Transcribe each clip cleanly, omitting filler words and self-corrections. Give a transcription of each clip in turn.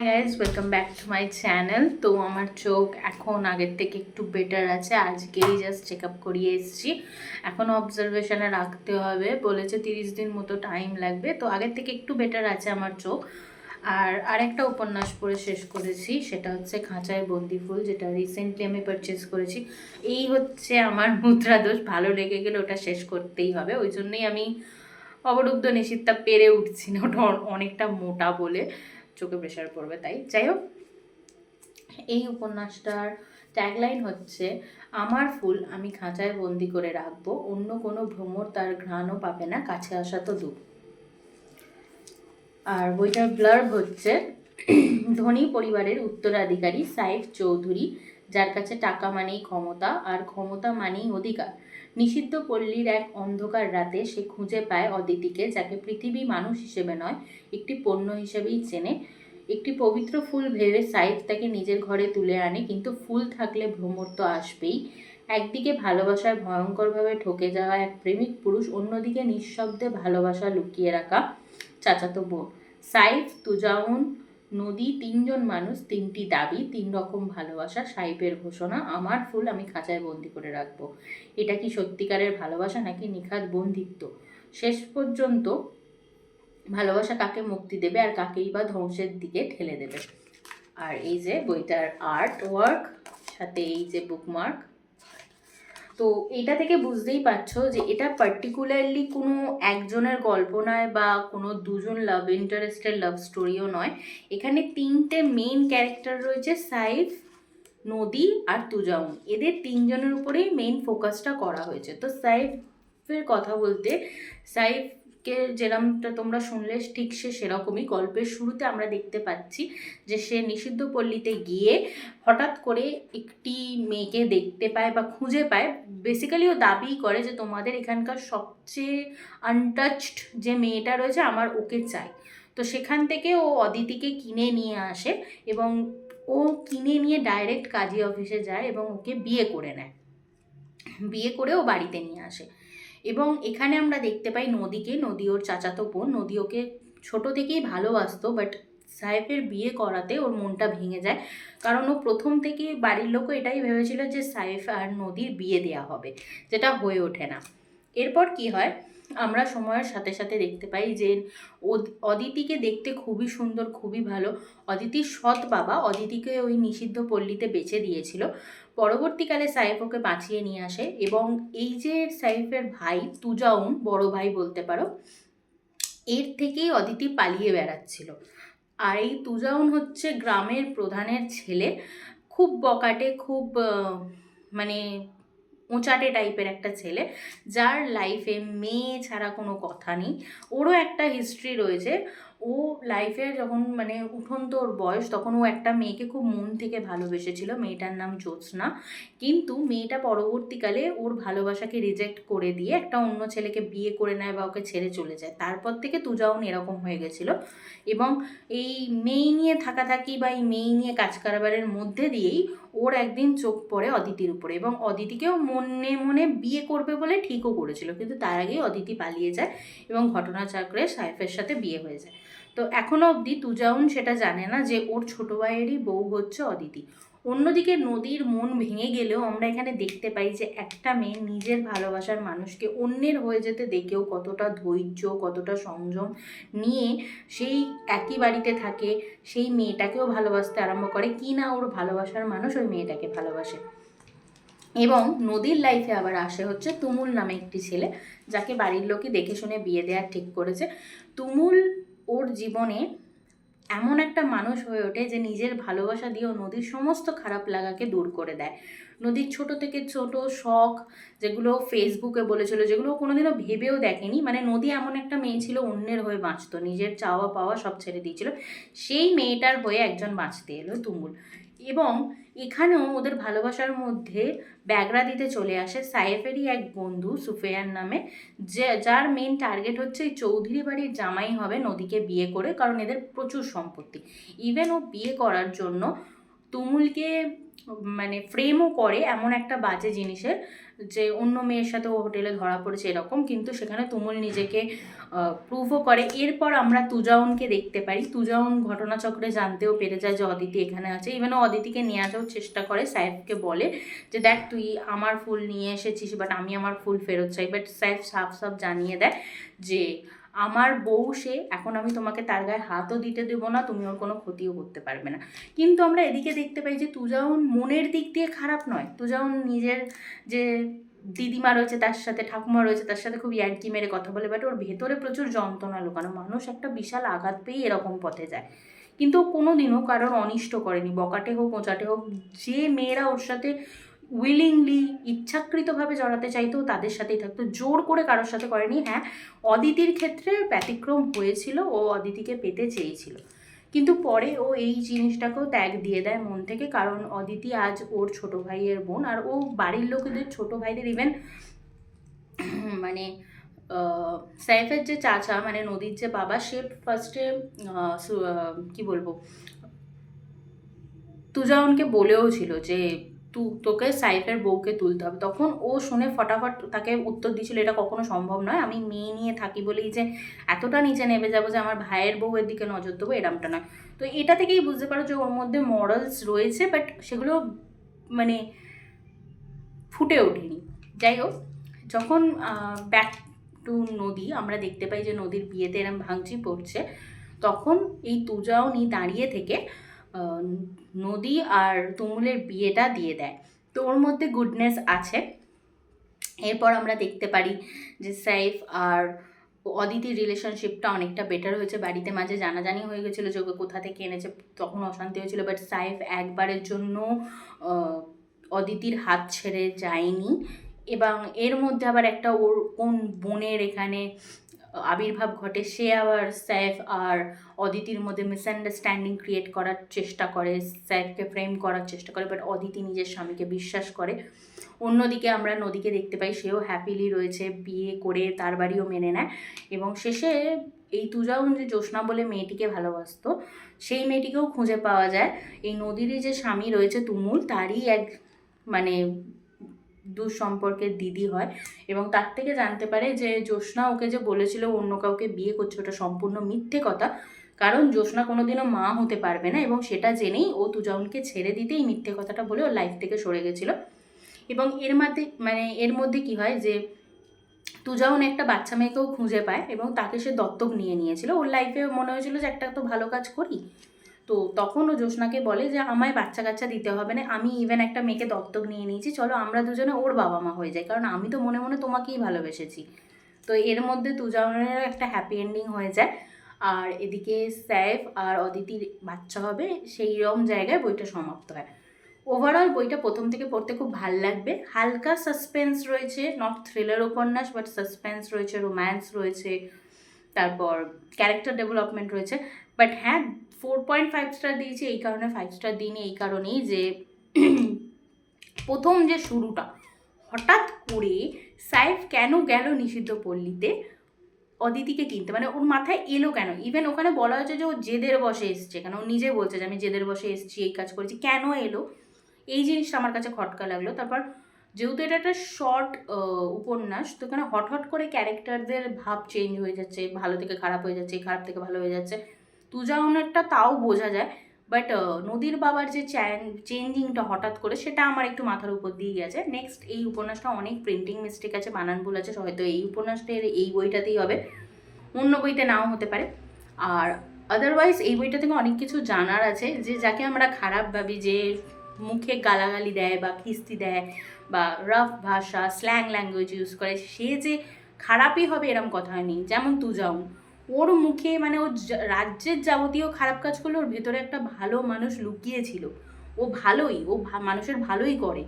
Guys welcome back to my channel. তো আমার চোখ এখন আগের থেকে একটু বেটার আছে। আজকেই জাস্ট চেক আপ করিয়ে এসেছি। এখন অবজারভেশনে রাখতে হবে, বলেছে 30 দিন মতো টাইম লাগবে। তো আগের থেকে একটু বেটার আছে আমার চোখ। আর আরেকটা উপন্যাস পড়ে শেষ করেছি, সেটা হচ্ছে খাঁচায় বন্দি ফুল, যেটা রিসেন্টলি আমি পারচেস করেছি। এই হচ্ছে আমার মুদ্রা দোষ, ভালো লেগে গেলে ওটা শেষ করতেই হবে। ওই জন্যই আমি অবরুদ্ধ নিষিদ্ধটা পেরে উঠছি না, ওটা অনেকটা মোটা বলে চোখে প্রেশার পড়বে, তাই যাই হোক। এই উপন্যাসটার ট্যাগলাইন হচ্ছে, আমার ফুল আমি খাঁচায় বন্দি করে রাখবো, অন্য কোনো ভ্রমর তার ঘ্রাণও পাবে না, কাছে আসা তো দূর। আর বইটার ব্লার্ব হচ্ছে, ধনী পরিবারের উত্তরাধিকারী সাইফ চৌধুরী, যার কাছে টাকা মানেই ক্ষমতা আর ক্ষমতা মানেই অধিকার। নিষিদ্ধ পল্লীর এক অন্ধকার রাতে সে খুঁজে পায় অদিতিকে, যাকে পৃথিবী মানুষ হিসেবে নয়, একটি পণ্য হিসেবেই চেনে। একটি পবিত্র ফুল ভেবে সাইফ তাকে নিজের ঘরে তুলে আনে, কিন্তু ফুল থাকলে ভ্রমর তো আসবেই। একদিকে ভালোবাসায় ভয়ঙ্করভাবে ঠকে যাওয়া এক প্রেমিক পুরুষ, অন্যদিকে নিঃশব্দে ভালোবাসা লুকিয়ে রাখা চাচাতো বোন। সাইফ, তুজাউন, নদী, তিনজন মানুষ, তিনটি দাবি, তিন রকম ভালোবাসা। সাইফের ঘোষণা, আমার ফুল আমি খাঁচায় বন্দি করে রাখবো। এটা কি সত্যিকারের ভালোবাসা নাকি নিখাত বন্দিত্ব? শেষ পর্যন্ত ভালোবাসা কাকে মুক্তি দেবে আর কাকেই বা ধ্বংসের দিকে ঠেলে দেবে? আর এই যে বইটার আর্ট ওয়ার্ক, সাথে এই যে বুকমার্ক। তো এটা থেকে বুঝতেই পারছো যে এটা পার্টিকুলারলি কোনো একজনের গল্প নয় বা কোনো দুজন লাভ ইন্টারেস্টের লাভ স্টোরিও নয়। এখানে তিনটে মেইন ক্যারেক্টার রয়েছে, সাইফ, নদী আর তুজাউন। এদের তিনজনের উপরেই মেইন ফোকাসটা করা হয়েছে। তো সাইফের কথা বলতে, সাইফকে যেরকমটা তোমরা শুনলে ঠিক সে সেরকমই। গল্পের শুরুতে আমরা দেখতে পাচ্ছি যে সে নিষিদ্ধ পল্লীতে গিয়ে হঠাৎ করে একটি মেয়েকে দেখতে পায় বা খুঁজে পায়। বেসিক্যালি ও দাবি করে যে তোমাদের এখানকার সবচেয়ে আনটাচড যে মেয়েটা রয়েছে, আমার ওকে চাই। তো সেখান থেকে ও অদিতিকে কিনে নিয়ে আসে এবং ও কিনে নিয়ে ডাইরেক্ট কাজী অফিসে যায় এবং ওকে বিয়ে করে নেয়। বিয়ে করে ও বাড়িতে নিয়ে আসে। এবং এখানে আমরা দেখতে পাই নদীকে, নদী ওর চাচাতো বোন। নদী ওকে ছোট থেকেই ভালোবাসতো, বাট সাইফের বিয়ে করাতে ওর মনটা ভেঙে যায়। কারণ ও প্রথম থেকে বাড়ির লোকও এটাই ভেবেছিল যে সাইফ আর নদীর বিয়ে দেওয়া হবে, যেটা হয়ে ওঠে না। এরপর কি হয়, আমরা সময়ের সাথে সাথে দেখতে পাই যে অদিতিকে দেখতে খুবই সুন্দর, খুবই ভালো। অদিতির সৎ বাবা অদিতিকে ওই নিষিদ্ধ পল্লীতে বেচে দিয়েছিল। পরবর্তীকালে সাইফ ওকে বাঁচিয়ে নিয়ে আসে এবং এই যে সাইফের ভাই তুজাউন, বড় ভাই বলতে পারো, এর থেকেই অদিতি পালিয়ে বেড়াচ্ছিল। আর এই তুজাউন হচ্ছে গ্রামের প্রধানের ছেলে, খুব বকাটে, খুব মানে ওঁচাটে টাইপের একটা ছেলে, যার লাইফে মেয়ে ছাড়া কোনো কথা নেই। ওরও একটা হিস্ট্রি রয়েছে। ও লাইফে যখন মানে উঠন্ত ওর বয়স, তখন ও একটা মেয়েকে খুব মন থেকে ভালোবেসেছিল, মেয়েটার নাম জ্যোৎস্না। কিন্তু মেয়েটা পরবর্তীকালে ওর ভালোবাসাকে রিজেক্ট করে দিয়ে একটা অন্য ছেলেকে বিয়ে করে নেয় বা ওকে ছেড়ে চলে যায়। তারপর থেকে তুজাউন এরকম হয়ে গেছিলো। এবং এই মেয়ে নিয়ে থাকাথাকি বা এই মেয়ে নিয়ে কাজ কারবারের মধ্যে দিয়েই ওর একদিন চোখ পড়ে অদিতির উপরে, এবং অদিতিকেও মনে মনে বিয়ে করবে বলে ঠিকও করেছিল, কিন্তু তার আগেই অদিতি পালিয়ে যায় এবং ঘটনাচক্রে সাইফের সাথে বিয়ে হয়ে যায়। তো এখনও অবধি তুজাউন সেটা জানে না যে ওর ছোটো ভাইয়েরই বউ হচ্ছে অদিতি। অন্যদিকে নদীর মন ভেঙে গেলেও আমরা এখানে দেখতে পাই যে একটা মেয়ে নিজের ভালোবাসার মানুষকে অন্যের হয়ে যেতে দেখেও কতটা ধৈর্য, কতটা সংযম নিয়ে সেই একই বাড়িতে থাকে, সেই মেয়েটাকেও ভালোবাসতে আরম্ভ করে, কি না ওর ভালোবাসার মানুষ ওই মেয়েটাকে ভালোবাসে। এবং নদীর লাইফে আবার আসে হচ্ছে তুমুল নামে একটি ছেলে, যাকে বাড়ির লোকই দেখে শুনে বিয়ে দেওয়ার ঠিক করেছে। তুমুল ওর জীবনে এমন একটা মানুষ হয়ে ওঠে যে নিজের ভালোবাসা দিয়েও নদীর সমস্ত খারাপ লাগাকে দূর করে দেয়। নদীর ছোট থেকে ছোট শখ, যেগুলো ফেসবুকে বলেছিল, যেগুলো কোনোদিনও ভেবেও দেখেনি, মানে নদী এমন একটা মেয়ে ছিল অন্যের হয়ে বাঁচতো, নিজের চাওয়া পাওয়া সব ছেড়ে দিয়েছিল, সেই মেয়েটার হয়ে একজন বাঁচতে এলো তুমুল। এবং এখানেও ওদের ভালোবাসার মধ্যে ব্যাগরা দিতে চলে আসে সাইফেরই এক বন্ধু সুফিয়ান নামে, যে যার মেন টার্গেট হচ্ছে এই চৌধুরী বাড়ির জামাই হবে নদীকে বিয়ে করে, কারণ এদের প্রচুর সম্পত্তি। ইভেন ও বিয়ে করার জন্য তুমুলকে মানে ফ্রেমও করে এমন একটা বাজে জিনিসের, যে অন্য মেয়ের সাথে ও হোটেলে ধরা পড়েছে এরকম, কিন্তু সেখানে তুমুল নিজেকে প্রুভও করে। এরপর আমরা তুজাউনকে দেখতে পারি। তুজাউন ঘটনাচক্রে জানতেও পেরে যায় যে অদিতি এখানে আছে। ইভেন অদিতিকে নিয়ে আসার চেষ্টা করে, সাইফকে বলে যে দেখ তুই আমার ফুল নিয়ে এসেছিস, বাট আমি আমার ফুল ফেরত চাই। বাট সাইফ সাফ সাফ জানিয়ে দেয় যে আমার বউ সে, এখন আমি তোমাকে তার গায়ে হাতও দিতে দেবো না, তুমি ওর কোনো ক্ষতিও করতে পারবে না। কিন্তু আমরা এদিকে দেখতে পাই যে তুজাউন মনের দিক দিয়ে খারাপ নয়। তুজাউন নিজের যে দিদিমা রয়েছে তার সাথে, ঠাকুমা রয়েছে তার সাথে খুব ইয়ার্কি মেরে কথা বলে, বাট ওর ভেতরে প্রচুর যন্ত্রণা লুকানো। মানুষ একটা বিশাল আঘাত পেয়ে এরকম পথে যায়, কিন্তু ও কোনোদিনও কারোর অনিষ্ট করেনি। বকাটে হোক মোচাটে হোক, যে মেয়েরা ওর সাথে উইলিংলি ইচ্ছাকৃতভাবে জড়াতে চাইতো তাদের সাথেই থাকতো, জোর করে কারোর সাথে করেনি। হ্যাঁ, অদিতির ক্ষেত্রে ব্যতিক্রম হয়েছিল, ও অদিতিকে পেতে চেয়েছিল, কিন্তু পরে ও এই জিনিসটাকেও ত্যাগ দিয়ে দেয় মন থেকে, কারণ অদিতি আজ ওর ছোট ভাইয়ের বোন। আর ও বাড়ির লোকেদের, ছোট ভাইদের, ইভেন মানে সাইফের যে চাচা মানে নদীর যে বাবা, সে ফার্স্টে কি বলবো, তুজাউনকে বলেও ছিল যে তোকে সাইফের বউকে তুলতে হবে। তখন ও শুনে ফটাফট তাকে উত্তর দিয়েছিল এটা কখনো সম্ভব নয়, আমি মেয়ে নিয়ে থাকি বলেই যে এতটা নিচে নেমে যাবো যে আমার ভাইয়ের বউয়ের দিকে নজর দেবো, এরমটা নয়। তো এটা থেকেই বুঝতে পারো যে ওর মধ্যে মরালস রয়েছে, বাট সেগুলো মানে ফুটে ওঠেনি। যাই হোক, যখন ব্যাক টু নদী আমরা দেখতে পাই যে নদীর বিয়েতে এরম ভাঙচি পড়ছে, তখন এই তুজাউনি দাঁড়িয়ে থেকে নদী আর তুমুলের বিয়েটা দিয়ে দেয়। তো ওর মধ্যে গুডনেস আছে। এরপর আমরা দেখতে পারি যে সাইফ আর অদিতির রিলেশনশিপটা অনেকটা বেটার হয়েছে। বাড়িতে মাঝে জানাজানি হয়ে গেছিলো যে ওকে কোথা থেকে এনেছে, তখন অশান্তি হয়েছিল, বাট সাইফ একবারের জন্য অদিতির হাত ছেড়ে যায়নি। এবং এর মধ্যে আবার একটা ওর কোন বোনের এখানে আবির্ভাব ঘটে, সে আবার সাইফ আর অদিতির মধ্যে মিসআন্ডারস্ট্যান্ডিং ক্রিয়েট করার চেষ্টা করে, সাইফকে ফ্রেম করার চেষ্টা করে, বাট অদিতি নিজের স্বামীকে বিশ্বাস করে। অন্যদিকে আমরা নদীকে দেখতে পাই, সেও হ্যাপিলি রয়েছে, বিয়ে করে তার বাড়িও মেনে নেয়। এবং শেষে এই তুজাউন যে জ্যোৎস্না বলে মেয়েটিকে ভালোবাসতো, সেই মেয়েটিকেও খুঁজে পাওয়া যায়। এই নদীরই যে স্বামী রয়েছে তুমুল, তারই এক মানে দুঃসম্পর্কের দিদি হয়, এবং তার থেকে জানতে পারে যে জ্যোৎস্না ওকে যে বলেছিল অন্য কাউকে বিয়ে করছে, ওটা সম্পূর্ণ মিথ্যে কথা, কারণ জ্যোৎস্না কোনোদিনও মা হতে পারবে না। এবং সেটা জেনেই ও তুজাউনকে ছেড়ে দিতেই মিথ্যে কথাটা বলে ওর লাইফ থেকে সরে গেছিলো। এবং এর মধ্যে কি হয় যে তুজাউন একটা বাচ্চা মেয়েকেও খুঁজে পায় এবং তাকে সে দত্তক নিয়ে নিয়েছিল। ওর লাইফে মনে হয়েছিল যে একটা তো ভালো কাজ করি, তো তখন ও জ্যোৎস্নাকে বলে যে আমায় বাচ্চা কাচ্চা দিতে হবে না, আমি ইভেন একটা মেয়েকে দত্তক নিয়ে নিয়েছি, চলো আমরা দুজনে ওর বাবা মা হয়ে যাই, কারণ আমি তো মনে মনে তোমাকেই ভালোবেসেছি। তো এর মধ্যে তুজাউনের একটা হ্যাপি এন্ডিং হয়ে যায়। আর এদিকে সাইফ আর অদিতির বাচ্চা হবে, সেই রকম জায়গায় বইটা সমাপ্ত হয়। ওভারঅল বইটা প্রথম থেকে পড়তে খুব ভাল লাগবে। হালকা সাসপেন্স রয়েছে, নট থ্রিলার উপন্যাস, বাট সাসপেন্স রয়েছে, রোম্যান্স রয়েছে, তারপর ক্যারেক্টার ডেভেলপমেন্ট রয়েছে। বাট হ্যাঁ, 4.5 স্টার দিয়েছি এই কারণে, 5 স্টার দিইনি এই কারণেই যে প্রথম যে শুরুটা, হঠাৎ করে সাইফ কেন গেল নিষিদ্ধ পল্লীতে অদিতিকে কিনতে, মানে ওর মাথায় এলো কেন? ইভেন ওখানে বলা হয়েছে যে ও জেদের বসে এসছে, কেন ও নিজে বলছে যে আমি জেদের বসে এসছি, এই কাজ করেছি, কেন এলো? এই জিনিসটা আমার কাছে খটকা লাগলো। তারপর যেহেতু এটা একটা শর্ট উপন্যাস, তো এখানে হট করে ক্যারেক্টারদের ভাব চেঞ্জ হয়ে যাচ্ছে, ভালো থেকে খারাপ হয়ে যাচ্ছে, খারাপ থেকে ভালো হয়ে যাচ্ছে। তুজাউনেরটা তাও বোঝা যায়, বাট নদীর বাবার যে চেঞ্জিংটা হঠাৎ করে, সেটা আমার একটু মাথার উপর দিয়ে গেছে। নেক্সট, এই উপন্যাসটা অনেক প্রিন্টিং মিস্টেক আছে, বানান ভুল আছে, হয়তো এই উপন্যাসটার এই বইটাতেই হবে, অন্য বইতে নাও হতে পারে। আর আদারওয়াইজ এই বইটা থেকে অনেক কিছু জানার আছে, যে যাকে আমরা খারাপ ভাবি, যে মুখে গালাগালি দেয় বা কিস্তি দেয় বা রাফ ভাষা স্ল্যাং ল্যাঙ্গুয়েজ ইউজ করে, সে যে খারাপই হবে এরম কথা নেই। যেমন তুজাউন, ওর মুখে মানে ও রাজ্যের যাবতীয় খারাপ কাজ করলে ওর ভেতরে একটা ভালো মানুষ লুকিয়েছিল, ও ভালোই, ও মানুষের ভালোই করে।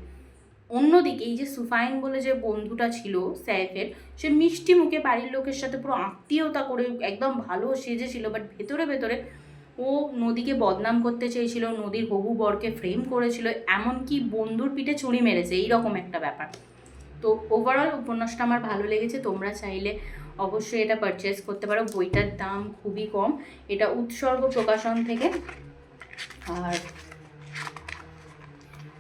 অন্যদিকে এই যে সুফাইন বলে যে বন্ধুটা ছিল সাইফের, সে মিষ্টি মুখে বাড়ির লোকের সাথে পুরো আত্মীয়তা করে একদম ভালো সেজেছিল, বাট ভেতরে ভেতরে ও নদীকে বদনাম করতে চেয়েছিল, নদীর হবু বরকে ফ্রেম করেছিল, এমনকি বন্ধুর পিঠে ছুরি মেরেছে, এইরকম একটা ব্যাপার। তো ওভারঅল উপন্যাসটা আমার ভালো লেগেছে। তোমরা চাইলে অবশ্যই এটা পারচেস করতে পারো, বইটার দাম খুবই কম। এটা উৎসর্গ প্রকাশন থেকে। আর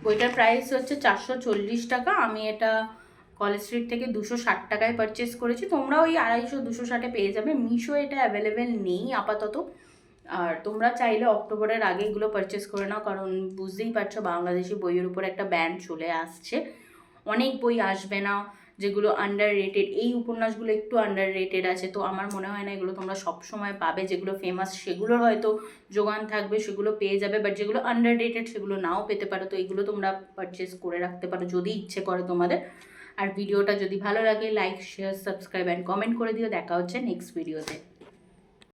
বইটার প্রাইস হচ্ছে 440 টাকা। আমি এটা কলেজ স্ট্রিট থেকে 260 টাকায় পারচেস করেছি। তোমরা ওই 250-260 পেয়ে যাবে। মিশো এটা অ্যাভেলেবেল নেই আপাতত। আর তোমরা চাইলে অক্টোবরের আগে এগুলো পারচেস করে নাও, কারণ বুঝতেই পারছো বাংলাদেশি বইয়ের উপর একটা ব্যান চলে আসছে। অনেক বই আসবে না যেগুলো আন্ডার রেটেড। এই উপন্যাসগুলো একটু আন্ডার রেটেড আছে, তো আমার মনে হয় না এগুলো তোমরা সবসময় পাবে। যেগুলো ফেমাস সেগুলোর হয়তো যোগান থাকবে, সেগুলো পেয়ে যাবে, বাট যেগুলো আন্ডার রেটেড সেগুলো নাও পেতে পারো। তো এগুলো তোমরা পারচেস করে রাখতে পারো যদি ইচ্ছে করে তোমাদের। আর ভিডিওটা যদি ভালো লাগে like, share, subscribe and comment করে দিও। দেখা হচ্ছে নেক্সট ভিডিওতে।